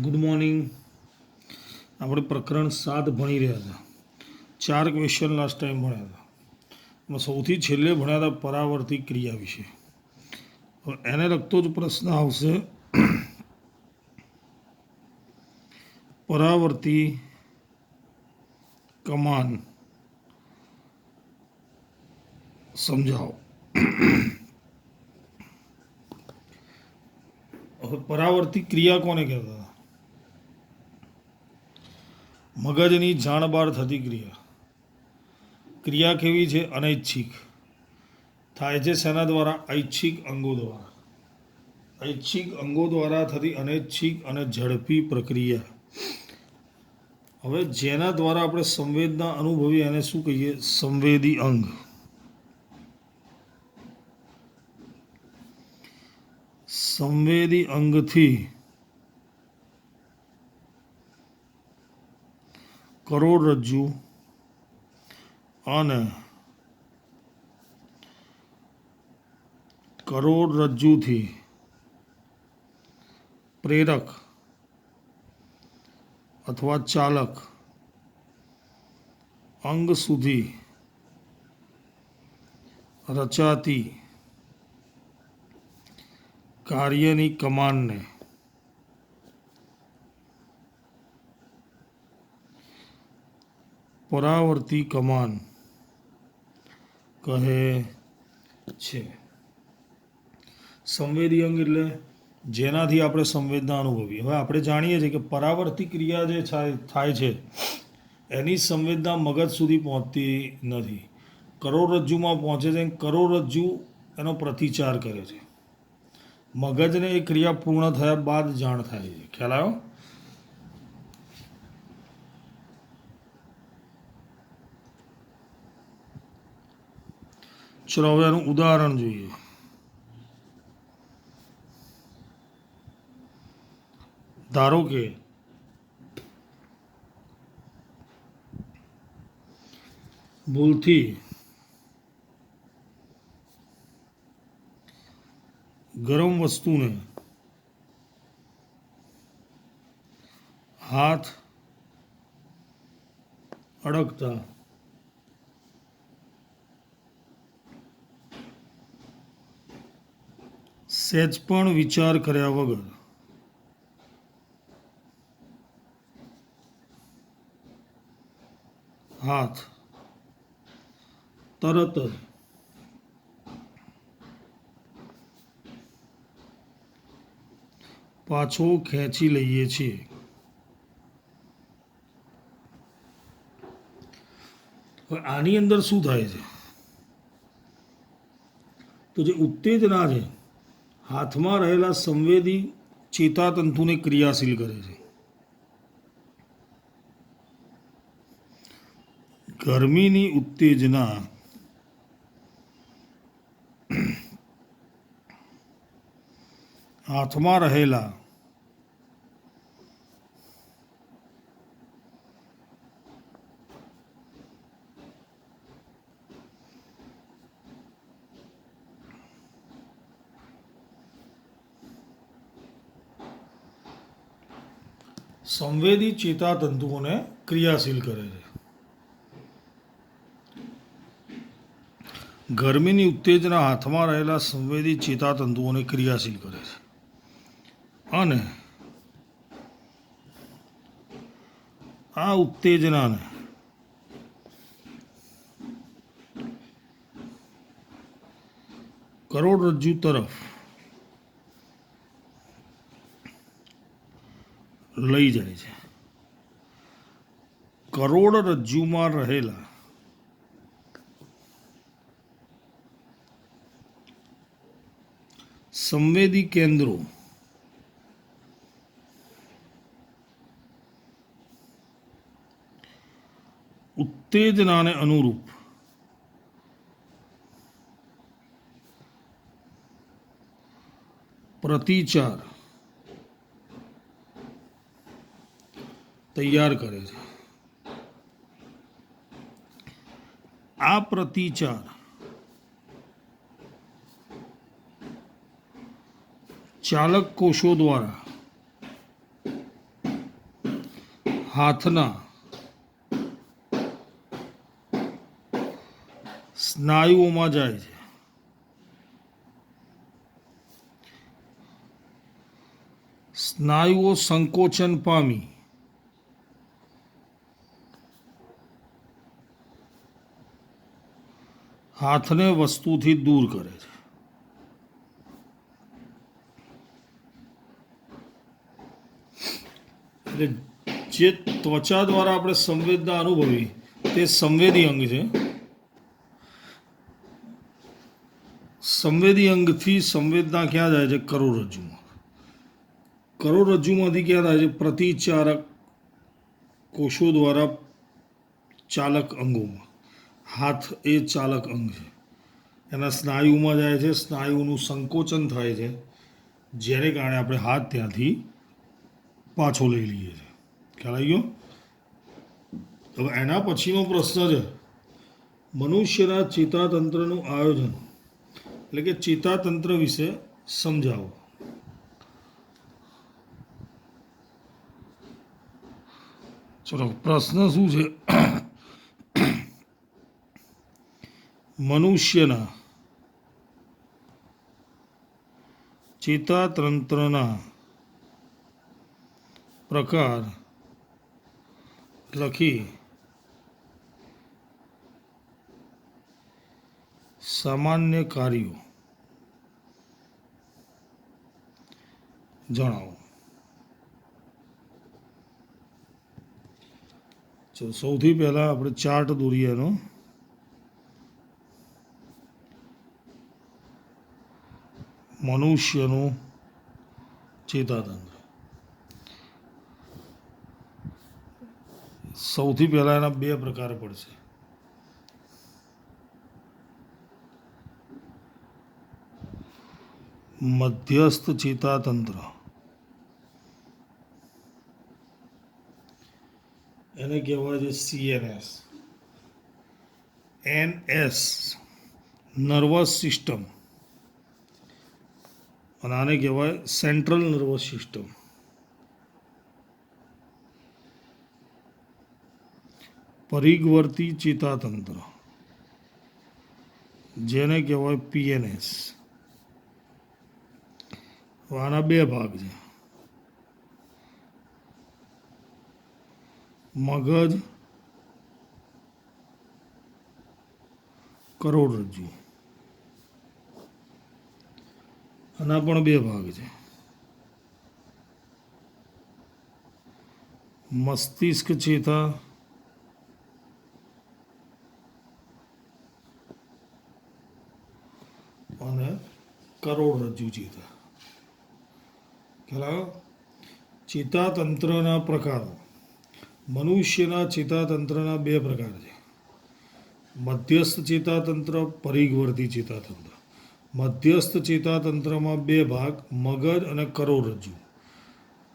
Good morning. આપણે પ્રકરણ 7 ભણી રહ્યા હતા. 4 ક્વેશ્ચન લાસ્ટ ટાઈમ ભણ્યા હતા. એમાં સૌથી છેલ્લે ભણ્યા હતા પરાવર્તી ક્રિયા વિશે. એને લગતો જ પ્રશ્ન આવશે. પરાવર્તી કમાન સમજાવો. હવે પરાવર્તી ક્રિયા કોને કહેતા હતા? મગજની જાણ બહાર થતી ક્રિયા. ક્રિયા કેવી છે? અનૈચ્છિક થાય છે. શેના દ્વારા? ઐચ્છિક અંગો દ્વારા. ઐચ્છિક અંગો દ્વારા થતી અનૈચ્છિક અને ઝડપી પ્રક્રિયા. હવે જેના દ્વારા આપણે સંવેદના અનુભવીએ એને શું કહીએ? સંવેદી અંગ. સંવેદી અંગથી કરોડરજ્જુ અને કરોડરજ્જુથી પ્રેરક અથવા ચાલક અંગ સુધી રચાતી કાર્યની કમાનને પરાવર્તી કમાન કહે છે. સંવેદી અંગ એટલે જેનાથી આપણે સંવેદના અનુભવીએ. હવે આપણે જાણીએ છીએ કે પરાવર્તી ક્રિયા જે થાય છે એની સંવેદના મગજ સુધી પહોંચતી નથી, કરોડરજ્જુમાં પહોંચે છે. કરોડરજ્જુ એનો પ્રતિચાર કરે છે. મગજને એ ક્રિયા પૂર્ણ થયા બાદ જાણ થાય છે. ખ્યાલ આવ્યો? ચલો હવે એનું ઉદાહરણ જોઈએ. ધારો કે ભૂલથી ગરમ વસ્તુને હાથ અડકતા સહેજ પણ વિચાર કર્યા વગર હાથ તરત જ પાછો ખેંચી લઈએ છીએ. હવે આની અંદર શું થાય છે? તો જે ઉત્તેજના છે હાથમાં રહેલા સંવેદી ચેતાતંતુને ક્રિયાશીલ કરે છે. ગરમીની ઉત્તેજના હાથમાં રહેલા સંવેદી ચેતાતંતુઓને ક્રિયાશીલ કરે છે. ગરમીની ઉત્તેજના હાથમાં રહેલા સંવેદી ચેતાતંતુઓને ક્રિયાશીલ કરે છે અને આ ઉત્તેજનાને કરોડરજ્જુ તરફ લઈ જાય છે. કરોડરજ્જુમાં રહેલા સંવેદી કેન્દ્રો ઉત્તેજનાને અનુરૂપ પ્રતિચાર તૈયાર કરે છે. આ પ્રતિચાર ચાલક કોષો દ્વારા હાથના સ્નાયુઓમાં જાય છે. સ્નાયુઓ સંકોચન પામી હાથને વસ્તુથી દૂર કરે છે. એટલે જે ત્વચા દ્વારા આપણે સંવેદના અનુભવી તે સંવેદી અંગ છે. સંવેદી અંગથી સંવેદના ક્યાં જાય છે? કરોડરજ્જુમાં. કરોડરજ્જુમાંથી ક્યાં થાય છે? પ્રતિચારક કોષો દ્વારા ચાલક અંગોમાં. હાથ એ ચાલક અંગ છે. એના સ્નાયુમાં જાય છે. સ્નાયુનું સંકોચન થાય છે, જેને કારણે આપણે હાથ ત્યાંથી પાછો લઈ લઈએ છીએ. ખ્યાલ આવી ગયો? હવે એના પછીનો પ્રશ્ન છે મનુષ્યના ચેતાતંત્રનું આયોજન, એટલે કે ચેતાતંત્ર વિશે સમજાવો. ચલો, પ્રશ્ન શું છે? મનુષ્યના ચેતાતંત્રના પ્રકાર લખી સામાન્ય કાર્યો જણાવો. ચલો, સૌથી પહેલાં આપણે ચાર્ટ દોરીએ એનો. મનુષ્યનું ચેતાતંત્ર. સૌથી પહેલાં એના બે પ્રકાર પડશે. મધ્યસ્થ ચેતાતંત્ર, એને કહેવાય છે CNS. NS નર્વસ સિસ્ટમ, અને આને કહેવાય સેન્ટ્રલ નર્વસ સિસ્ટમ. પરિઘવર્તી ચેતાતંત્ર, જેને કહેવાય PNS. આના બે ભાગ છે, મગજ, કરોડરજ્જુ. આના પણ બે ભાગ છે, મસ્તિષ્ક ચેતા અને કરોડરજ્જુ ચેતા. ખ્યાલ? ચેતાતંત્રના પ્રકારો. મનુષ્યના ચેતાતંત્રના બે પ્રકાર છે, મધ્યસ્થ ચેતાતંત્ર, પરિઘવર્તી ચેતાતંત્ર. મધ્યસ્થ ચેતાતંત્રમાં બે ભાગ, મગજ અને કરોડરજ્જુ.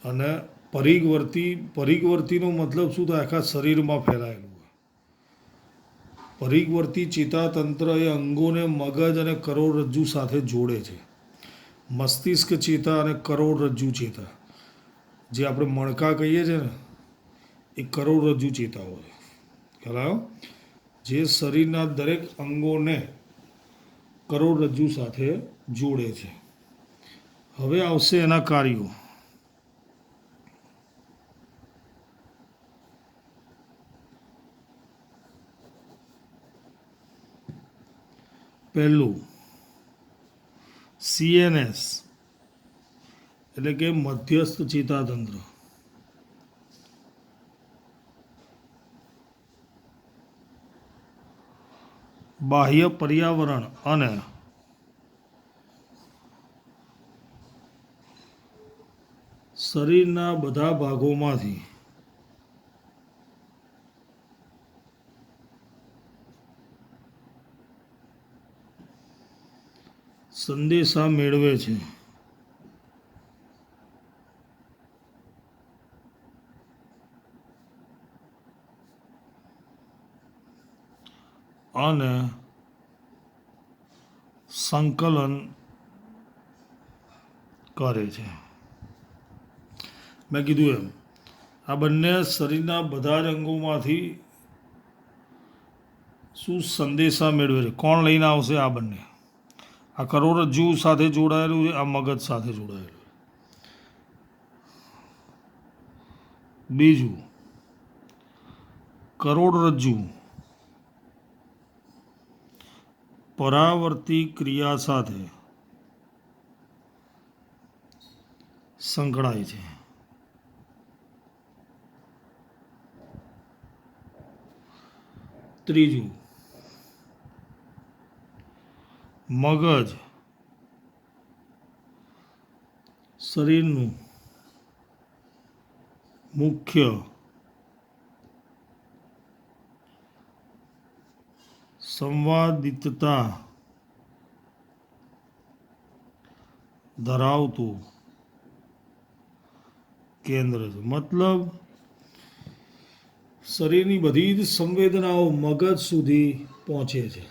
અને પરિઘવર્તીનો મતલબ શું થાય? આખા શરીરમાં ફેલાયેલું હોય. પરિઘવર્તી ચેતાતંત્ર એ અંગોને મગજ અને કરોડરજ્જુ સાથે જોડે છે. મસ્તિષ્ક ચેતા અને કરોડરજ્જુ ચેતા, જે આપણે મણકા કહીએ છીએ ને, એ કરોડરજ્જુ ચેતાઓ છે. ખ્યાલ આવ્યો? જે શરીરના દરેક અંગોને કરોડરજ્જુ સાથે જોડે છે. હવે આવશે એના કાર્યો. પહેલું CNS, એટલે કે મધ્યસ્થ ચેતાતંત્ર. બાહ્ય પર્યાવરણ અને શરીરના બધા ભાગોમાંથી સંદેશા મેળવે છે. અને સંકલન કરે છે. મેં કીધું એમ, આ બંને શરીરના બધા જ અંગોમાંથી શું સંદેશા મેળવે છે? કોણ લઈને આવશે? આ બંને. આ કરોડરજ્જુ સાથે જોડાયેલું છે, આ મગજ સાથે જોડાયેલું. બીજું, કરોડરજ્જુ પરાવર્તી ક્રિયા સાથે સંકળાય છે. ત્રીજું, મગજ શરીરનું મુખ્ય સંવાદિતતા ધરાવતું કેન્દ્ર છે. મતલબ શરીરની બધી જ સંવેદનાઓ મગજ સુધી પહોંચે છે.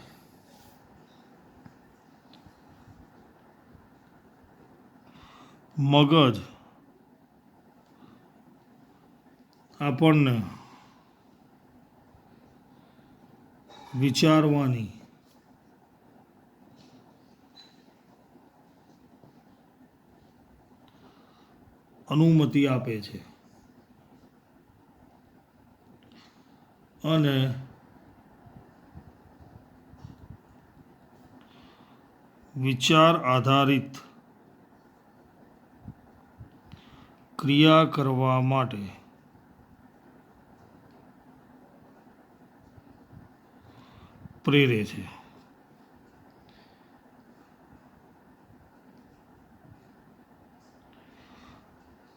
મગજ આપણને વિચારવાની અનુમતિ આપે છે અને વિચાર આધારિત ક્રિયા કરવા માટે પ્રેરે છે.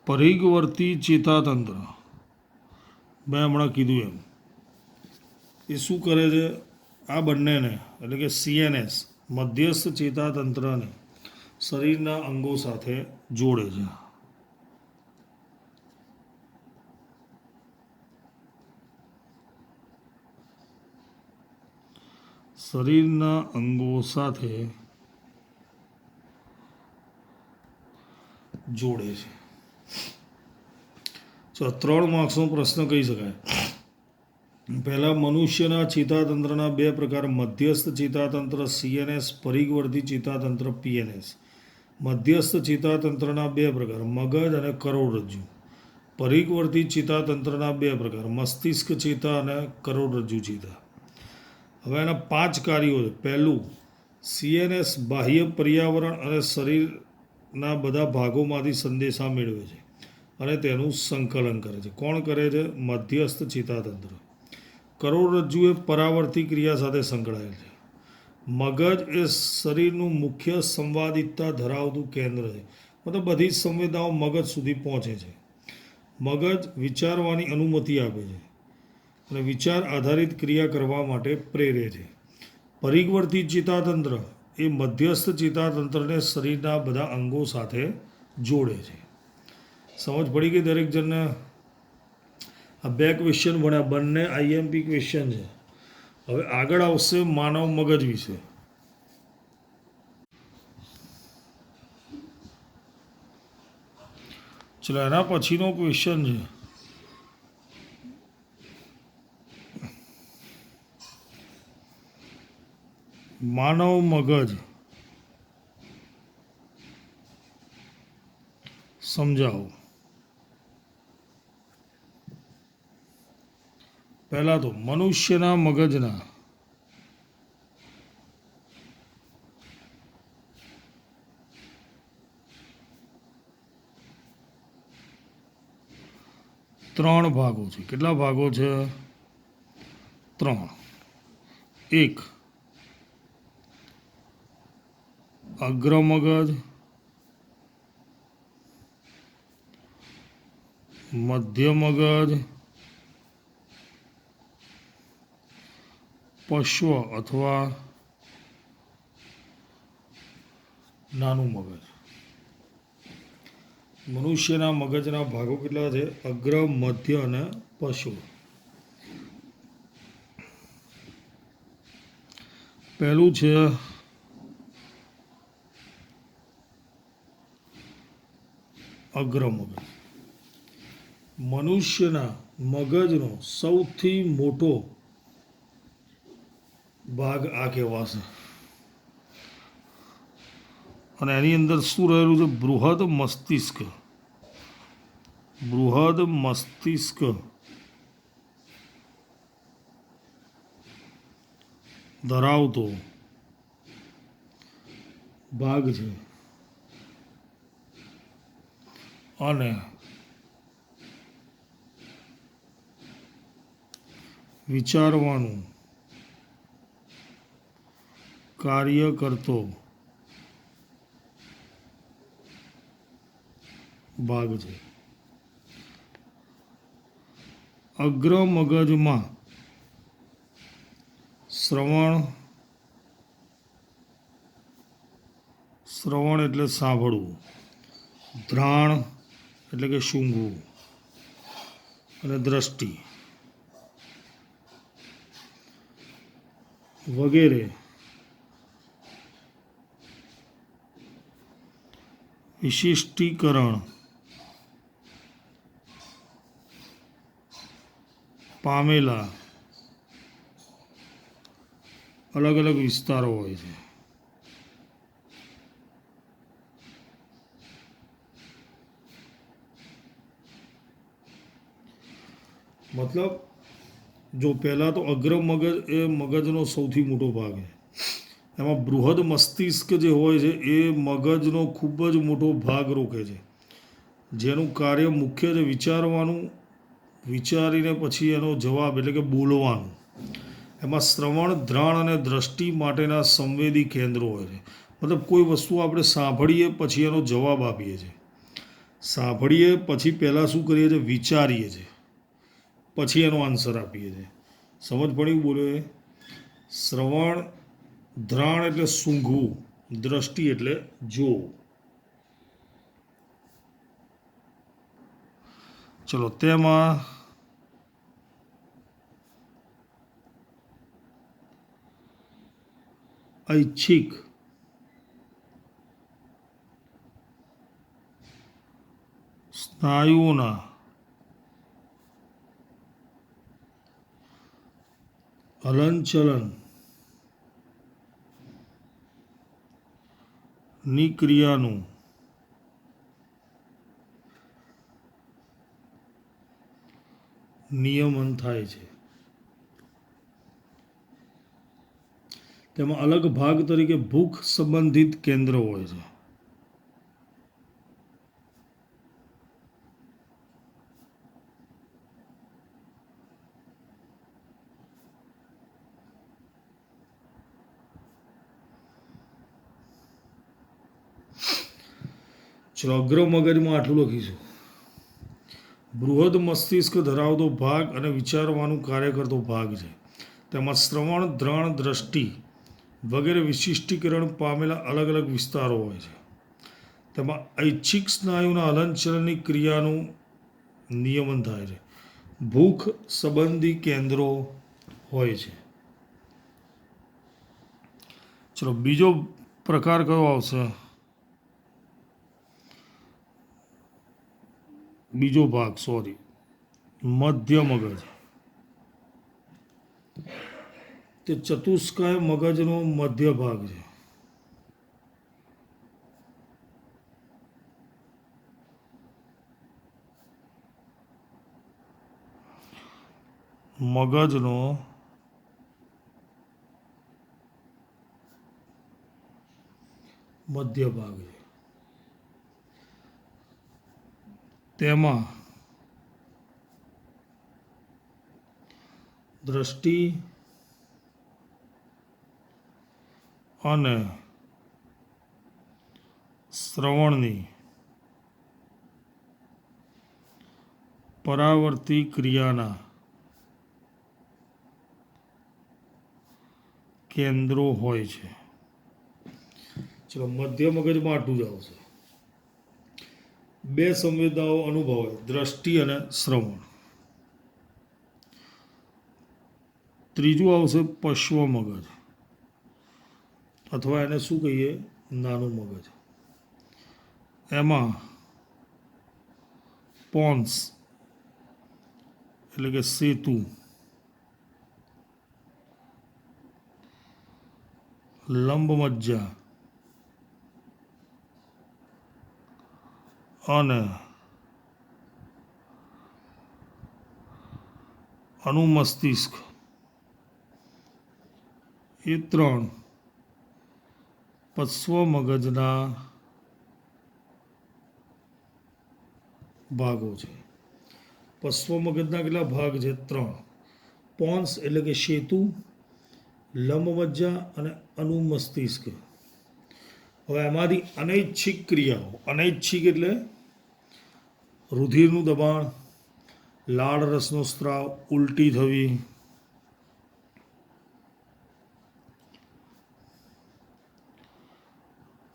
પરિઘવર્તી ચેતાતંત્ર, મેં હમણાં કીધું એમ, એ શું કરે છે? આ બંનેને એટલે કે CNS મધ્યસ્થ ચેતાતંત્રને શરીરના અંગો સાથે જોડે છે. શરીરના અંગો સાથે જોડે છે. તો 3 માર્ક્સનો પ્રશ્ન કહી શકાય. પહેલા, મનુષ્યના ચેતાતંત્રના 2 પ્રકાર: મધ્યસ્થ ચેતાતંત્ર CNS, પરિઘવર્તી ચેતાતંત્ર PNS. મધ્યસ્થ ચેતાતંત્રના 2 પ્રકાર: મગજ અને કરોડરજ્જુ. પરિઘવર્તી ચેતાતંત્રના 2 પ્રકાર: મસ્તિષ્ક ચેતા અને કરોડરજ્જુ ચેતા. હવે એના 5 કાર્યો છે. પહેલું, CNS બાહ્ય પર્યાવરણ અને શરીરના બધા ભાગોમાંથી સંદેશા મેળવે છે અને તેનું સંકલન કરે છે. કોણ કરે છે? મધ્યસ્થ ચેતાતંત્ર. કરોડરજ્જુ એ પરાવર્તી ક્રિયા સાથે સંકળાયેલ છે. મગજ એ શરીરનું મુખ્ય સંવાદિતતા ધરાવતું કેન્દ્ર છે. મતલબ બધી જ સંવેદનાઓ મગજ સુધી પહોંચે છે. મગજ વિચારવાની અનુમતિ આપે છે અને વિચાર આધારિત ક્રિયા કરવા માટે પ્રેરે છે. પરિઘવર્તી ચેતાતંત્ર એ મધ્યસ્થ ચેતાતંત્રને શરીરના બધા અંગો સાથે જોડે છે. સમજ પડી ગઈ દરેક જણને? આ 2 ક્વેશ્ચન ભણ્યા, બંને IMP ક્વેશ્ચન છે. હવે આગળ આવશે માનવ મગજ વિશે. ચલો, એના પછીનો ક્વેશ્ચન છે, માનવ મગજ સમજાવો. પહેલા તો મનુષ્યના મગજના ત્રણ ભાગો છે. કેટલા ભાગો છે? 3. 1, અગ્ર મગજ, મધ્ય મગજ, પશ્વ અથવા નાનું મગજ. મનુષ્યના મગજના ભાગો કેટલા છે? અગ્ર, મધ્ય અને પશ્વ. પહેલું છે અગ્ર મગજ. મનુષ્યના મગજનો સૌથી મોટો ભાગ આ કહેવાશે. અને એની અંદર શું રહેલું છે? બૃહદ મસ્તિષ્ક. બૃહદ મસ્તિષ્ક ધરાવતો ભાગ છે. અને વિચારવાનું કાર્ય કરતો ભાગ છે. અગ્ર મગજમાં શ્રવણ એટલે સાંભળવું, ધ્રાણ એટલે કે સૂંઘવું, અને દ્રષ્ટિ વગેરે વિશિષ્ટીકરણ પામેલા અલગ અલગ વિસ્તારો હોય છે. મતલબ જો પહેલાં તો અગ્ર મગજ એ મગજનો સૌથી મોટો ભાગ છે. એમાં બૃહદ મસ્તિષ્ક જે હોય છે એ મગજનો ખૂબ જ મોટો ભાગ રોકે છે, જેનું કાર્ય મુખ્ય છે વિચારવાનું, વિચારીને પછી એનો જવાબ એટલે કે બોલવાનું. એમાં શ્રવણ, ધ્રાણ અને દ્રષ્ટિ માટેના સંવેદી કેન્દ્રો હોય છે. મતલબ કોઈ વસ્તુ આપણે સાંભળીએ પછી એનો જવાબ આપીએ છીએ. સાંભળીએ પછી પહેલાં શું કરીએ છીએ? વિચારીએ છીએ, પછી એનો આન્સર આપીએ છીએ. સમજ પડી બોલ્યો એ? શ્રવણ, ધ્રાણ એટલે સૂંઘવું, દ્રષ્ટિ એટલે જોવું. ચલો, તેમાં ઐચ્છિક સ્નાયુઓના હલનચલન ની ક્રિયાનું નિયમન થાય છે. તેમાં અલગ ભાગ તરીકે ભૂખ સંબંધિત કેન્દ્ર હોય છે. ચલો, અગ્ર મગજમાં આટલું લખીશું. બૃહદ મસ્તિષ્ક ધરાવતો ભાગ અને વિચારવાનું કાર્ય કરતો ભાગ છે. તેમાં શ્રવણ, ધ્રાણ, દ્રષ્ટિ વગેરે વિશિષ્ટીકરણ પામેલા અલગ અલગ વિસ્તારો હોય છે. તેમાં ઐચ્છિક સ્નાયુના હલનચલનની ક્રિયાનું નિયમન થાય છે. ભૂખ સંબંધી કેન્દ્રો હોય છે. ચલો, બીજો પ્રકાર કયો આવશે? બીજો ભાગ, સોરી, મધ્ય મગજ. તે ચતુષ્કાય મગજનો મધ્ય ભાગ છે. મગજનો મધ્ય ભાગ છે. તેમાં દ્રષ્ટિ અને શ્રવણની પરાવર્તી ક્રિયાના કેન્દ્રો હોય છે. ચલો, મધ્ય મગજમાં આટલું જ આવશે. બે સંવેદનાઓ અનુભવે, દ્રષ્ટિ અને શ્રવણ. ત્રીજું આવશે પશ્વ મગજ, અથવા એને શું કહીએ? નાનું મગજ. એમાં પોન્સ એટલે કે સેતુ, લંબ મજ્જા અને અનુમસ્તિષ્ક એ ત્રણ પશ્વ મગજના ભાગો છે. પશ્વ મગજના કેટલા ભાગ છે? ત્રણ. પોન્સ એટલે કે સેતુ, લંબ મજ્જા અને અનુમસ્તિષ્ક. હવે એમાંથી અનૈચ્છિક ક્રિયાઓ, અનૈચ્છિક એટલે રુધિરનું દબાણ, લાળ રસનો સ્ત્રાવ, ઉલટી થવી,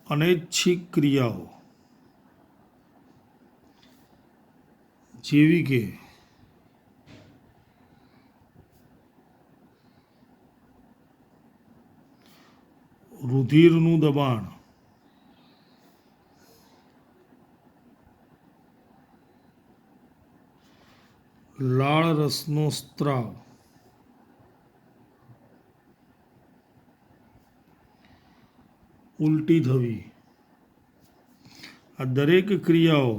અનૈચ્છિક ક્રિયાઓ જેવી કે રુધિરનું દબાણ, લાળ રસનો સ્ત્રાવ, ઉલટી થવી, આ દરેક ક્રિયાઓ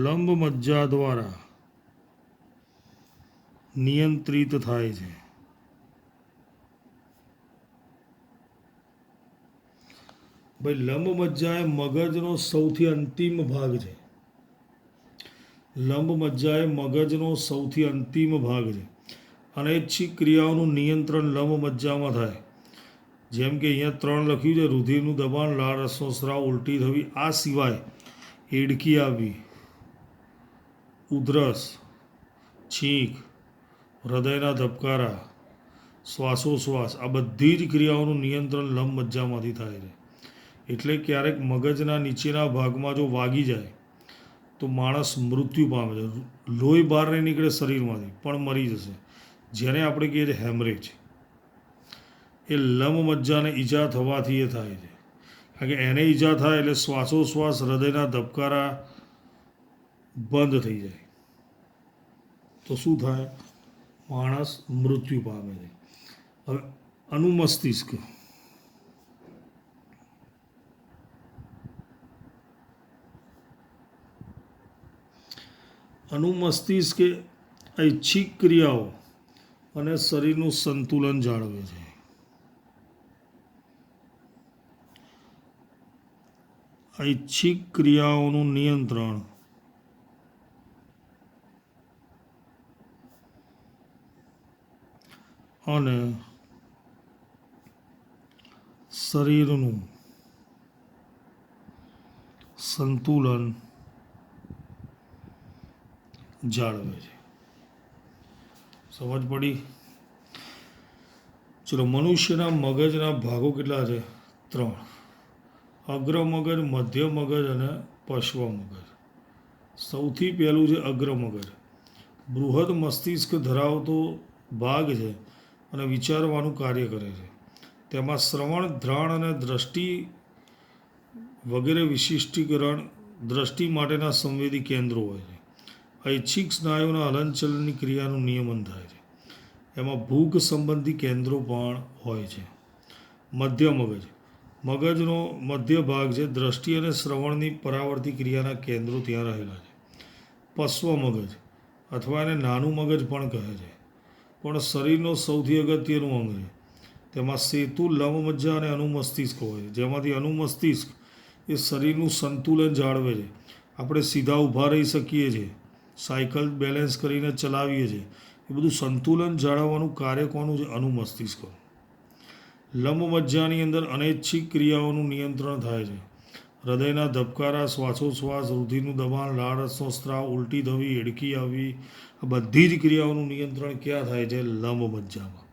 લંબ મજ્જા દ્વારા નિયંત્રિત થાય છે. ભાઈ, લંબ મજ્જા એ મગજનો સૌથી અંતિમ ભાગ છે. લંબ મજ્જા એ મગજનો સૌથી અંતિમ ભાગ છે. અનૈચ્છિક ક્રિયાઓનું નિયંત્રણ લંબ મજ્જામાં થાય. જેમ કે અહીંયા 3 લખ્યું છે: રુધિરનું દબાણ, લાળ રસનો સ્રાવ, ઉલટી થવી. આ સિવાય એડકી આવવી, ઉધરસ, છીંક, હૃદયના ધબકારા, શ્વાસોશ્વાસ, આ બધી જ ક્રિયાઓનું નિયંત્રણ લંબ મજ્જામાંથી થાય છે. એટલે ક્યારેક મગજના નીચેના ભાગમાં જો વાગી જાય તો માણસ મૃત્યુ પામે છે. લોહી બહાર નહીં નીકળે શરીરમાંથી, પણ મરી જશે. જેને આપણે કહીએ છીએ હેમરેજ, એ લંબ મજ્જાને ઈજા થવાથી એ થાય છે. કારણ કે એને ઈજા થાય એટલે શ્વાસોશ્વાસ, હૃદયના ધબકારા બંધ થઈ જાય. તો શું થાય? માણસ મૃત્યુ પામે છે. હવે અનુમસ્તિષ્ક, અનુમસ્તિષ્ક એ ઐચ્છિક ક્રિયાઓ અને શરીરનું સંતુલન જાળવે છે. ઐચ્છિક ક્રિયાઓનું નિયંત્રણ અને શરીરનું સંતુલન જાળવે છે. સમજ પડી? ચલો, મનુષ્યના મગજના ભાગો કેટલા છે? 3. અગ્ર મગજ, મધ્ય મગજ અને પશ્વ મગજ. સૌથી પહેલું છે અગ્ર મગજ. બૃહદ મસ્તિષ્ક ધરાવતો ભાગ છે અને વિચારવાનું કાર્ય કરે છે. તેમાં શ્રવણ, ઘ્રાણ અને દ્રષ્ટિ વગેરે વિશિષ્ટીકરણ, દ્રષ્ટિ માટેના સંવેદી કેન્દ્રો હોય છે. ઐચ્છિક સ્નાયુના હલનચલનની ક્રિયાનું નિયમન થાય છે. એમાં ભૂખ સંબંધી કેન્દ્રો પણ હોય છે. મધ્ય મગજ, મગજનો મધ્ય ભાગ છે. દ્રષ્ટિ અને શ્રવણની પરાવર્તી ક્રિયાના કેન્દ્રો ત્યાં રહેલા છે. પશ્વ મગજ અથવા એને નાનું મગજ પણ કહે છે, પણ શરીરનો સૌથી અગત્યનું અંગ છે. તેમાં સેતુ, લંબ મજ્જા અને અનુમસ્તિષ્ક હોય છે. જેમાંથી અનુમસ્તિષ્ક એ શરીરનું સંતુલન જાળવે છે. આપણે સીધા ઊભા રહી શકીએ છીએ, સાયકલ બેલેન્સ કરીને ચલાવીએ છીએ. એ બધું સંતુલન જાળવવાનું કાર્ય કોનું છે? અનુમસ્તિષ્ક. લંબ મજ્જાની અંદર અનૈચ્છિક ક્રિયાઓનું નિયંત્રણ થાય છે. હૃદયના ધબકારા, શ્વાસોશ્વાસ, રુધિરનું દબાણ, લાળ રસનો સ્ત્રાવ, ઉલટી થવી, એડકી આવવી, આ બધી જ ક્રિયાઓનું નિયંત્રણ ક્યાં થાય છે? લંબ મજ્જામાં.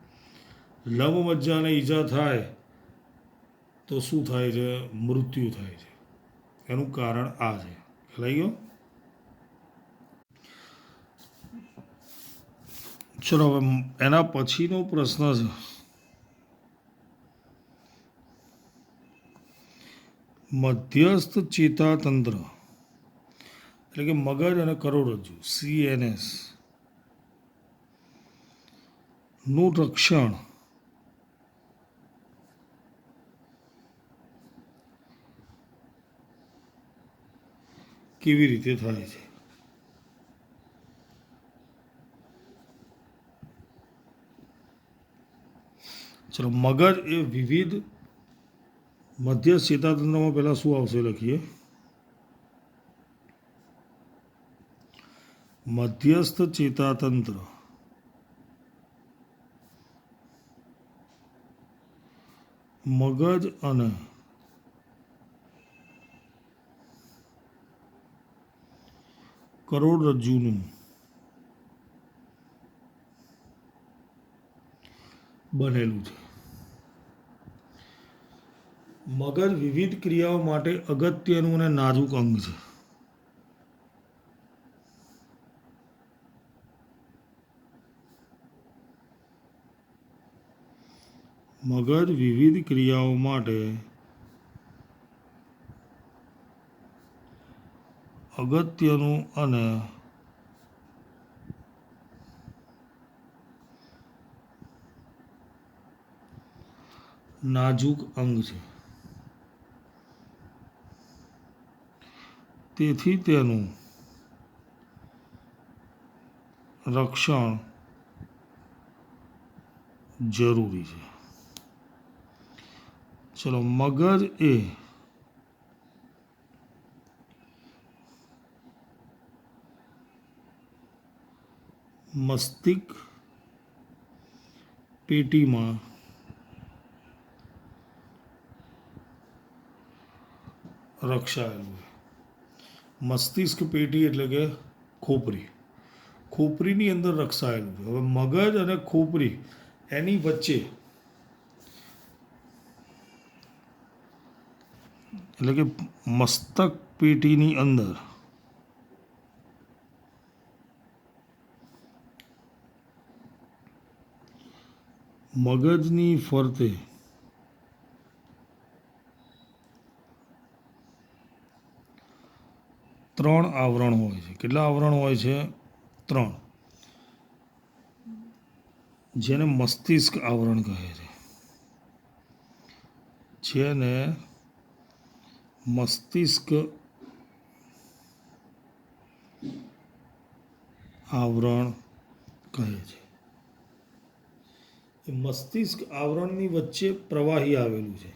લંબ મજ્જાને ઈજા થાય તો શું થાય છે? મૃત્યુ થાય છે. એનું કારણ આ છે. ખ્યાલ ગયો? ચલો, હવે એના પછીનો પ્રશ્ન છે, મધ્યસ્થ ચેતાતંત્ર એટલે કે મગજ અને કરોડરજ્જુ CNS નું રક્ષણ કેવી રીતે થાય છે? ચલો, મગજ એ વિવિધ મધ્યસ્થ ચેતાતંત્રમાં પહેલાં શું આવશે લખીએ. મધ્યસ્થ ચેતાતંત્ર મગજ અને કરોડરજ્જુનું બનેલું છે. મગજ વિવિધ ક્રિયાઓ માટે અગત્યનું અને નાજુક અંગ છે. મગજ વિવિધ ક્રિયાઓ માટે અગત્યનું અને નાજુક અંગ છે. તેથી તેનું રક્ષણ જરૂરી છે. ચલો, મગજ એ મસ્તિષ્ક પેટીમાં રક્ષાયેલું છે. મસ્તિષ્ક પેટી એટલે કે ખોપરી, ખોપરીની અંદર રક્ષાયેલું છે. હવે મગજ અને ખોપરી એની વચ્ચે એટલે કે મસ્તક પેટીની અંદર મગજની ફરતે ત્રણ આવરણ હોય છે. કેટલા આવરણ હોય છે? 3. જેને મસ્તિષ્ક આવરણ કહે છે. જેને મસ્તિષ્ક આવરણ કહે છે. એ મસ્તિષ્ક આવરણની વચ્ચે પ્રવાહી આવેલું છે.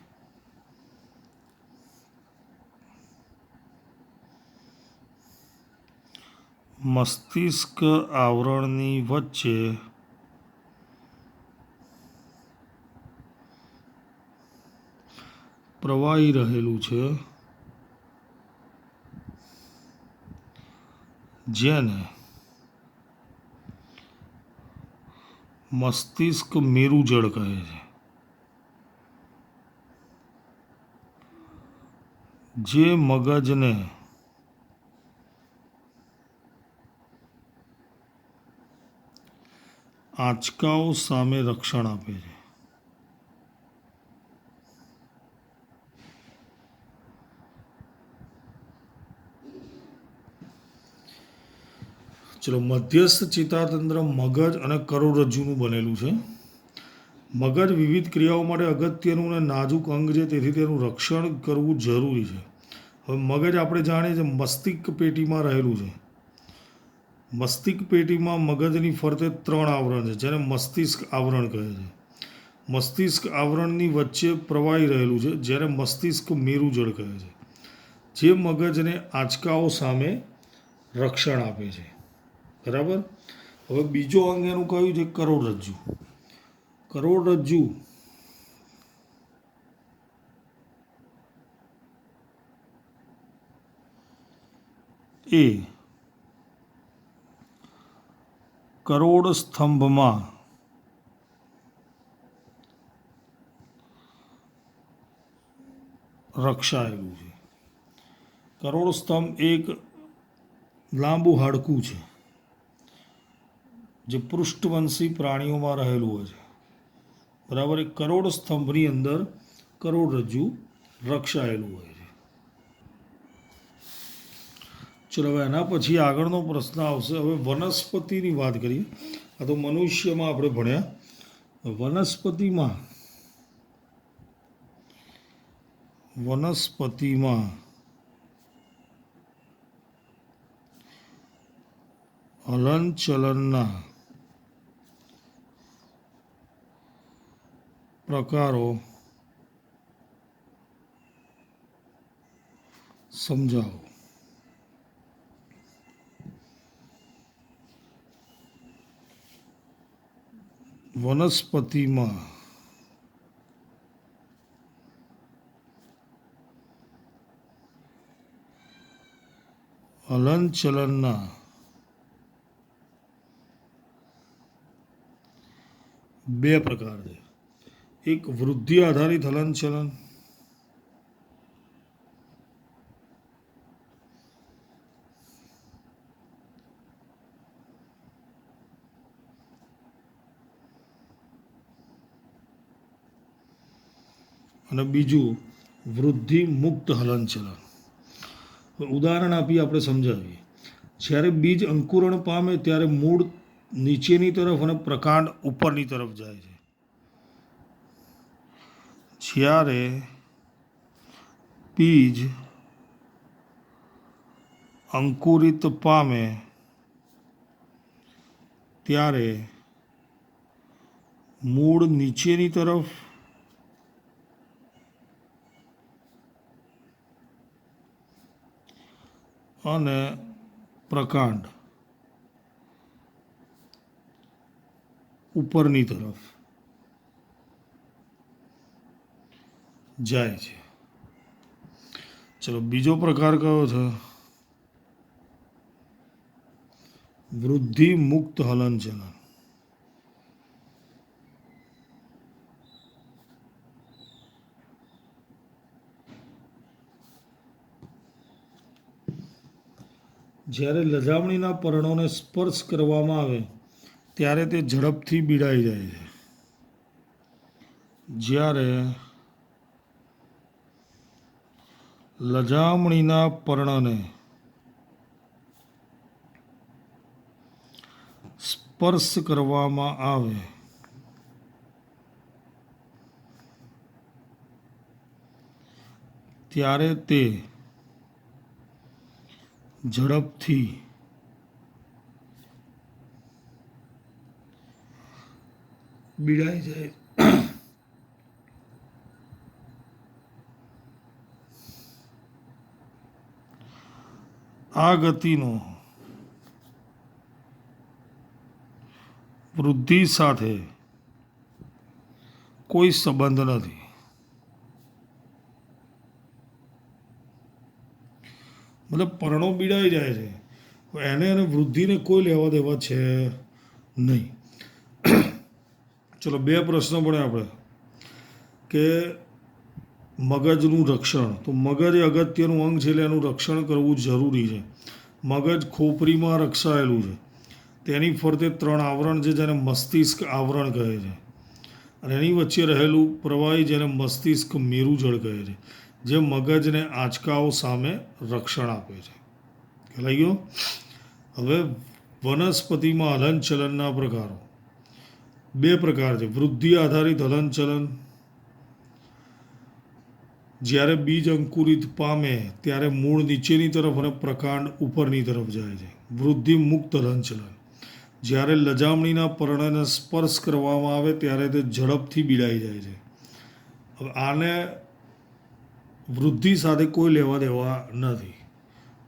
મસ્તિષ્ક આવરણની વચ્ચે પ્રવાહી રહેલું છે, જેને મસ્તિષ્ક મેરુજળ કહે છે. જે મગજને આંચકાઓ સામે રક્ષણ આપે છે. ચલો, મધ્યસ્થ ચેતાતંત્ર મગજ અને કરોડરજ્જુનું બનેલું છે. મગજ વિવિધ ક્રિયાઓ માટે અગત્યનું અને નાજુક અંગ છે. તેથી તેનું રક્ષણ કરવું જરૂરી છે. હવે મગજ આપણે જાણીએ છીએ મસ્તિષ્ક પેટીમાં રહેલું છે. મસ્તિષ્ક પેટીમાં મગજની ફરતે 3 આવરણ છે, જેને મસ્તિષ્ક આવરણ કહે છે. મસ્તિષ્ક આવરણની વચ્ચે પ્રવાહી રહેલું છે, જેને મસ્તિષ્ક મેરુજળ કહે છે. જે મગજને આંચકાઓ સામે રક્ષણ આપે છે. બરાબર. હવે બીજો અંગ એનું કયું છે? કરોડરજ્જુ. કરોડરજ્જુ એ કરોડ સ્તંભમાં રક્ષાયેલું છે. કરોડ સ્તંભ એક લાંબુ હાડકું છે, જે પૃષ્ઠવંશી પ્રાણીઓમાં રહેલું હોય છે. બરાબર. એક કરોડ સ્તંભની અંદર કરોડરજ્જુ રક્ષાયેલું હોય છે. ચલો હવે એના પછી આગળનો પ્રશ્ન આવશે. હવે વનસ્પતિની વાત કરીએ. આ તો મનુષ્યમાં આપણે ભણ્યા. વનસ્પતિમાં હલનચલનના પ્રકારો સમજાવો. વનસ્પતિમાં હલનચલનના બે પ્રકાર છે. એક વૃદ્ધિ આધારિત હલનચલન, અને બીજું વૃદ્ધિ મુક્ત હલનચલન. ઉદાહરણ આપી આપણે સમજાવીએ. જ્યારે બીજ અંકુરણ પામે ત્યારે મૂળ નીચેની તરફ અને પ્રકાંડ ઉપરની તરફ જાય છે. જ્યારે બીજ અંકુરિત પામે ત્યારે મૂળ નીચેની તરફ અને પ્રકાંડ ઉપરની તરફ જાય છે. ચલો બીજો પ્રકાર કયો છે? વૃદ્ધિ મુક્ત હલનચલન. જ્યારે લજામણીના પર્ણોને સ્પર્શ કરવામાં આવે ત્યારે તે ઝડપથી બીડાઈ જાય છે. જ્યારે લજામણીના પર્ણને સ્પર્શ કરવામાં આવે ત્યારે તે ઝડપથી બીડાઈ જાય. આ ગતિનો વૃદ્ધિ સાથે કોઈ સંબંધ નથી. મતલબ પર્ણો બીડાઈ જાય છે, એને અને વૃદ્ધિને કોઈ લેવા દેવા છે નહીં. ચલો બે પ્રશ્નો પડે આપણે કે મગજનું રક્ષણ. તો મગજ એ અગત્યનું અંગ છે એટલે એનું રક્ષણ કરવું જરૂરી છે. મગજ ખોપરીમાં રક્ષાયેલું છે. તેની ફરતે 3 આવરણ છે જેને મસ્તિષ્ક આવરણ કહે છે, અને એની વચ્ચે રહેલું પ્રવાહી જેને મસ્તિષ્ક મેરુજળ કહે છે, જે મગજને આંચકાઓ સામે રક્ષણ આપે છે. ખ્યાલ આવી ગયો? હવે વનસ્પતિમાં હલનચલનના પ્રકારો બે પ્રકાર છે. વૃદ્ધિ આધારિત હલનચલન. જ્યારે બીજ અંકુરિત પામે ત્યારે મૂળ નીચેની તરફ અને પ્રકાંડ ઉપરની તરફ જાય છે. વૃદ્ધિ મુક્ત હલનચલન. જ્યારે લજામણીના પર્ણને સ્પર્શ કરવામાં આવે ત્યારે તે ઝડપથી બીડાઈ જાય છે. હવે આને વૃદ્ધિ સાથે કોઈ લેવા દેવા નથી,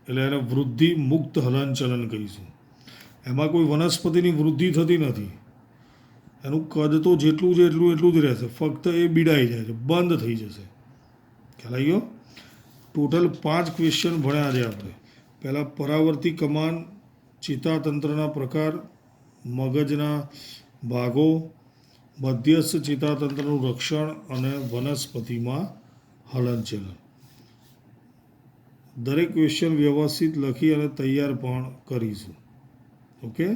એટલે એને વૃદ્ધિ મુક્ત હલનચલન કહીશું. એમાં કોઈ વનસ્પતિની વૃદ્ધિ થતી નથી. એનું કદ તો જેટલું છે એટલું જ રહેશે, ફક્ત એ બીડાઈ જાય છે, બંધ થઈ જશે. ખ્યાલ આવી ગયો? ટોટલ 5 ક્વેશ્ચન ભણ્યા છે આપણે. પહેલાં પરાવર્તી કમાન, ચેતાતંત્રના પ્રકાર, મગજના ભાગો, મધ્યસ્થ ચેતાતંત્રનું રક્ષણ અને વનસ્પતિમાં હલનચલન. દરેક ક્વેશ્ચન વ્યવસ્થિત લખી અને તૈયાર પણ કરીશું. ઓકે.